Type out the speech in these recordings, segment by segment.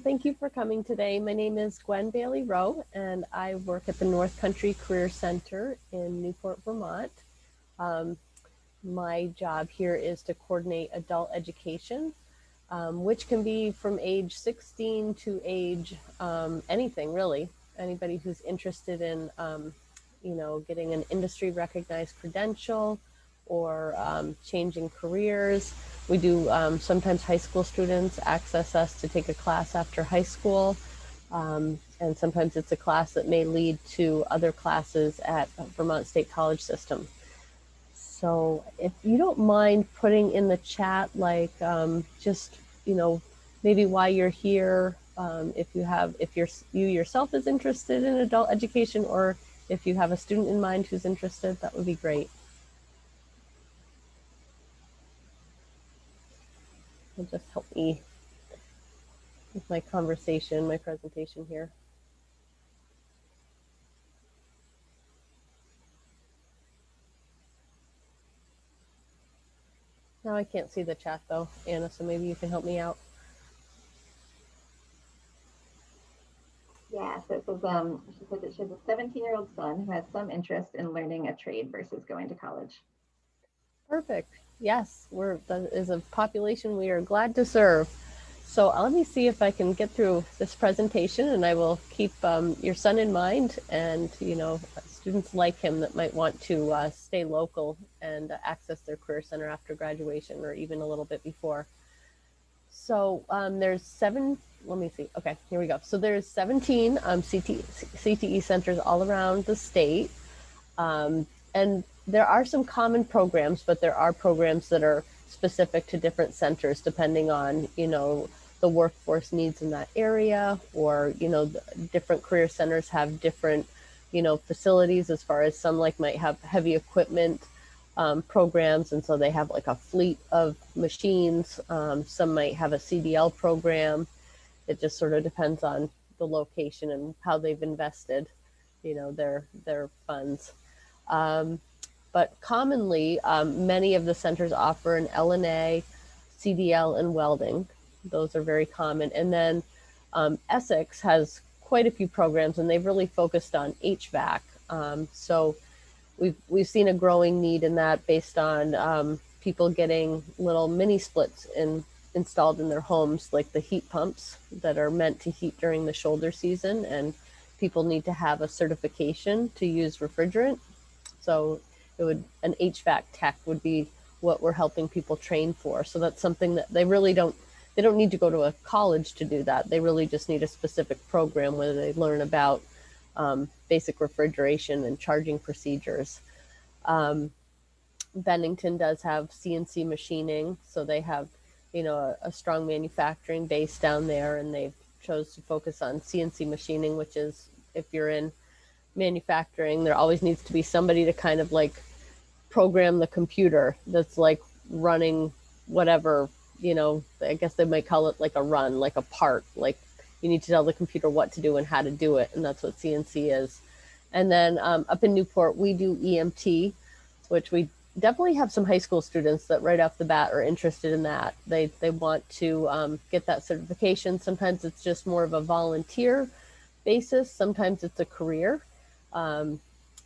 Thank you for coming today. My name is Gwen Bailey Rowe, and I work at the North Country Career Center in Newport, Vermont. Um, my job here is to coordinate adult education, which can be from age 16 to age anything really. Anybody who's interested in, getting an industry recognized credential or changing careers. We do sometimes high school students access us to take a class after high school. And sometimes it's a class that may lead to other classes at Vermont State College System. So if you don't mind putting in the chat, like just, maybe why you're here, if you yourself is interested in adult education, or if you have a student in mind who's interested, that would be great. It'll just help me with my conversation, my presentation here. Now I can't see the chat though, Anna, so maybe you can help me out. Yeah, so it says, she said that she has a 17-year-old son who has some interest in learning a trade versus going to college. Perfect. Yes, that is a population we are glad to serve. So let me see if I can get through this presentation, and I will keep your son in mind, and students like him that might want to stay local and access their career center after graduation, or even a little bit before. So there's seven. Let me see. Okay, here we go. So there's 17 CTE centers all around the state, and there are some common programs, but there are programs that are specific to different centers depending on the workforce needs in that area, or different career centers have different facilities, as far as some might have heavy equipment programs, and so they have like a fleet of machines. Some might have a CDL program. It just sort of depends on the location and how they've invested their funds. But commonly, many of the centers offer an LNA, CDL, and welding. Those are very common. And then Essex has quite a few programs, and they've really focused on HVAC. So we've seen a growing need in that, based on people getting little mini splits installed in their homes, like the heat pumps that are meant to heat during the shoulder season, and people need to have a certification to use refrigerant. So an HVAC tech would be what we're helping people train for. So that's something that they don't need to go to a college to do that. They really just need a specific program where they learn about basic refrigeration and charging procedures. Bennington does have CNC machining, so they have a strong manufacturing base down there, and they've chose to focus on CNC machining, which is, if you're in manufacturing, there always needs to be somebody to kind of like program the computer that's like running whatever, I guess they might call it like a run, like a part. Like you need to tell the computer what to do and how to do it, and that's what CNC is. And then up in Newport, we do EMT, which we definitely have some high school students that right off the bat are interested in that. They want to get that certification. Sometimes it's just more of a volunteer basis. Sometimes it's a career.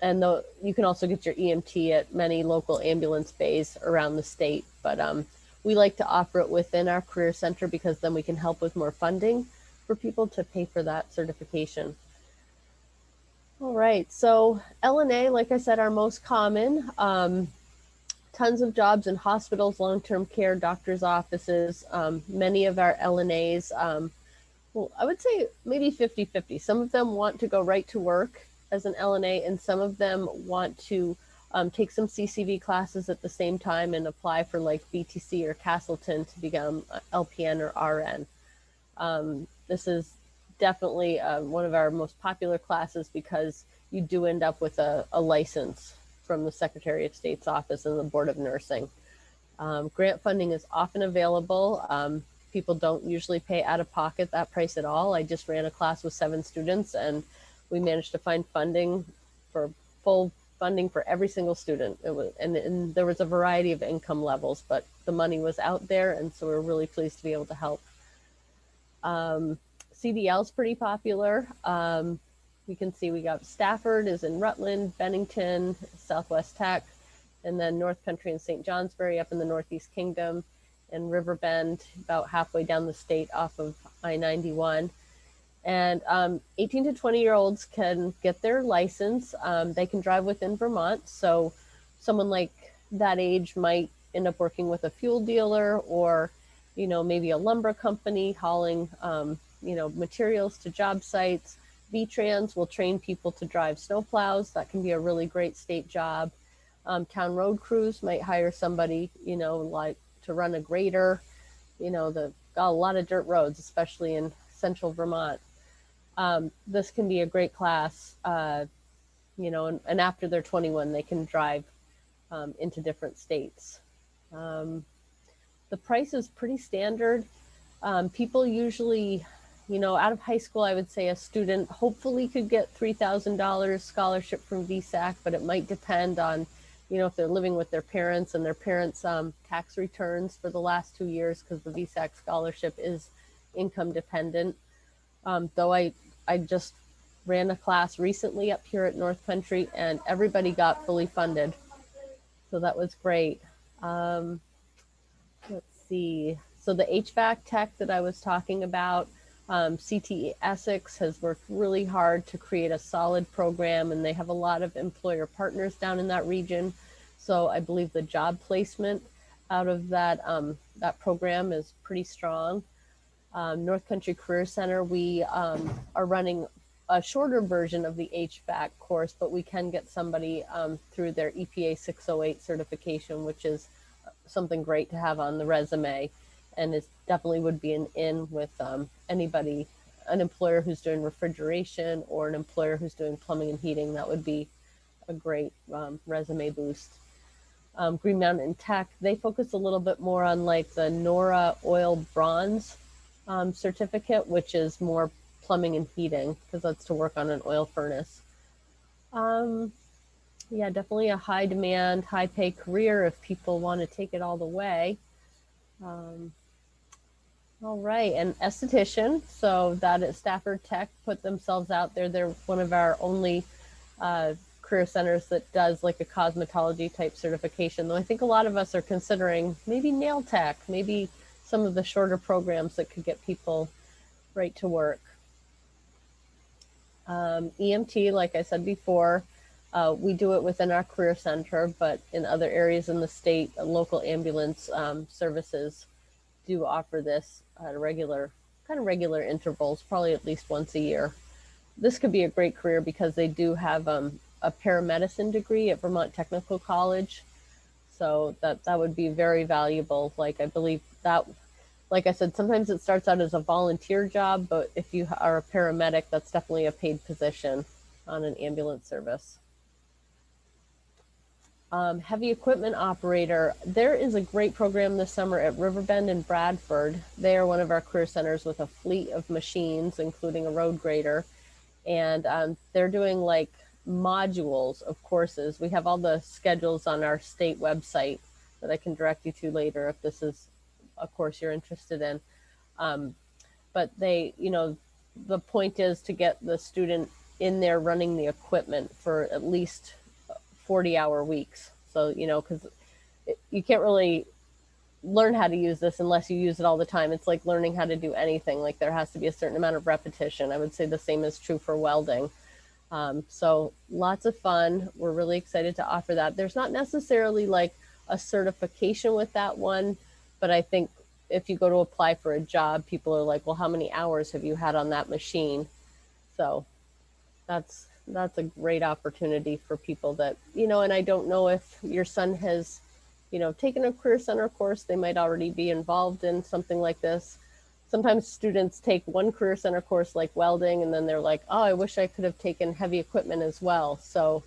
And you can also get your EMT at many local ambulance bays around the state. But we like to offer it within our career center, because then we can help with more funding for people to pay for that certification. All right, so LNA, like I said, are most common. Tons of jobs in hospitals, long-term care, doctors' offices. Many of our LNAs, well, I would say maybe 50-50. Some of them want to go right to work as an LNA, and some of them want to take some CCV classes at the same time and apply for like BTC or Castleton to become LPN or RN. This is definitely one of our most popular classes, because you do end up with a license from the Secretary of State's office and the Board of Nursing. Grant funding is often available. People don't usually pay out of pocket that price at all. I just ran a class with 7 students, and we managed to find funding for full funding for every single student. It was, and there was a variety of income levels, but the money was out there, and so we're really pleased to be able to help. CDL is pretty popular. We can see we got Stafford is in Rutland, Bennington, Southwest Tech, and then North Country and St. Johnsbury up in the Northeast Kingdom, and Riverbend about halfway down the state off of I-91. And 18 to 20-year-olds can get their license. They can drive within Vermont. So someone like that age might end up working with a fuel dealer or, maybe a lumber company hauling, materials to job sites. V-Trans will train people to drive snowplows. That can be a really great state job. Town road crews might hire somebody, like to run a grader. They've got a lot of dirt roads, especially in central Vermont. This can be a great class, and after they're 21, they can drive into different states. The price is pretty standard. People usually, out of high school, I would say a student hopefully could get $3,000 scholarship from VSAC, but it might depend on, if they're living with their parents and their parents' tax returns for the last 2 years, because the VSAC scholarship is income dependent. Though I just ran a class recently up here at North Country and everybody got fully funded. So that was great. Let's see. So the HVAC tech that I was talking about, CTE Essex has worked really hard to create a solid program, and they have a lot of employer partners down in that region. So I believe the job placement out of that program is pretty strong. North Country Career Center, we are running a shorter version of the HVAC course, but we can get somebody through their EPA 608 certification, which is something great to have on the resume, and it definitely would be an in with anybody, an employer who's doing refrigeration or an employer who's doing plumbing and heating. That would be a great resume boost. Green Mountain Tech, they focus a little bit more on like the NORA oil bronze certificate, which is more plumbing and heating, because that's to work on an oil furnace. Yeah, definitely a high demand, high pay career if people want to take it all the way. All right, and esthetician, so that at Stafford Tech put themselves out there. They're one of our only career centers that does like a cosmetology type certification, though I think a lot of us are considering maybe nail tech, maybe some of the shorter programs that could get people right to work. EMT, like I said before, we do it within our career center, but in other areas in the state, local ambulance services do offer this at regular intervals, probably at least once a year. This could be a great career because they do have a paramedicine degree at Vermont Technical College. So that would be very valuable. Like I believe that, like I said, sometimes it starts out as a volunteer job, but if you are a paramedic, that's definitely a paid position on an ambulance service. Heavy equipment operator, there is a great program this summer at Riverbend and Bradford. They are one of our career centers with a fleet of machines, including a road grader. And they're doing like modules of courses. We have all the schedules on our state website that I can direct you to later if this is a course you're interested in. But they, the point is to get the student in there running the equipment for at least 40-hour weeks. So, because you can't really learn how to use this unless you use it all the time. It's like learning how to do anything. Like there has to be a certain amount of repetition. I would say the same is true for welding. So lots of fun. We're really excited to offer that. There's not necessarily like a certification with that one, but I think if you go to apply for a job, people are like, well, how many hours have you had on that machine? So that's a great opportunity for people that, and I don't know if your son has, taken a career center course. They might already be involved in something like this. Sometimes students take one career center course like welding, and then they're like, oh, I wish I could have taken heavy equipment as well. So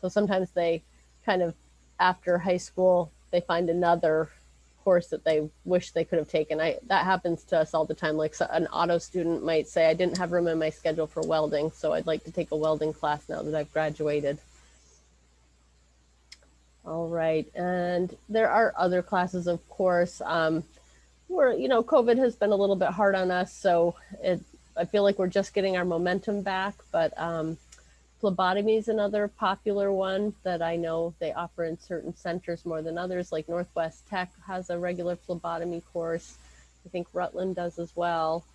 sometimes they kind of, after high school, they find another course that they wish they could have taken. That happens to us all the time. Like an auto student might say, I didn't have room in my schedule for welding, so I'd like to take a welding class now that I've graduated. All right, and there are other classes, of course, where, COVID has been a little bit hard on us, so I feel like we're just getting our momentum back, but phlebotomy is another popular one that I know they offer in certain centers more than others. Like Northwest Tech has a regular phlebotomy course. I think Rutland does as well.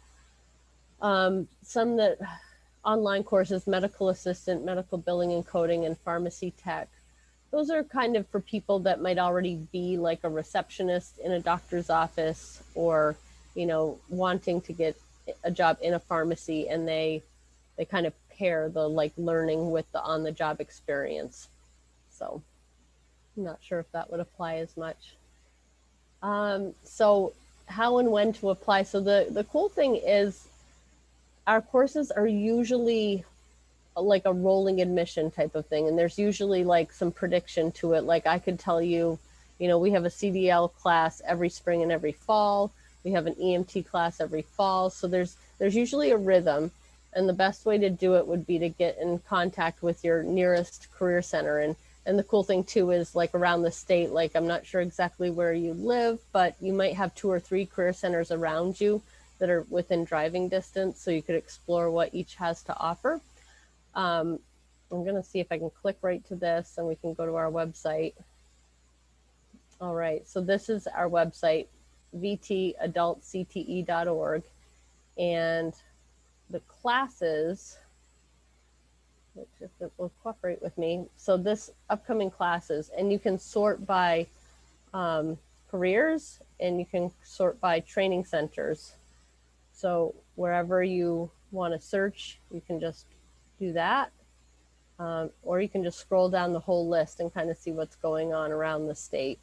Some that online courses, medical assistant, medical billing and coding, and pharmacy tech. Those are kind of for people that might already be like a receptionist in a doctor's office, or, wanting to get a job in a pharmacy, and they kind of pair the like learning with the on the job experience. So I'm not sure if that would apply as much. So how and when to apply. So the cool thing is our courses are usually like a rolling admission type of thing. And there's usually like some prediction to it. Like I could tell you, we have a CDL class every spring and every fall. We have an EMT class every fall. So there's usually a rhythm. And the best way to do it would be to get in contact with your nearest career center. And the cool thing too is like around the state, like I'm not sure exactly where you live, but you might have 2 or 3 career centers around you that are within driving distance. So you could explore what each has to offer. I'm going to see if I can click right to this and we can go to our website. All right, so this is our website, vtadultcte.org. And the classes, which if it will cooperate with me, so this upcoming classes, and you can sort by careers, and you can sort by training centers. So wherever you want to search, you can just do that. Or you can just scroll down the whole list and kind of see what's going on around the state.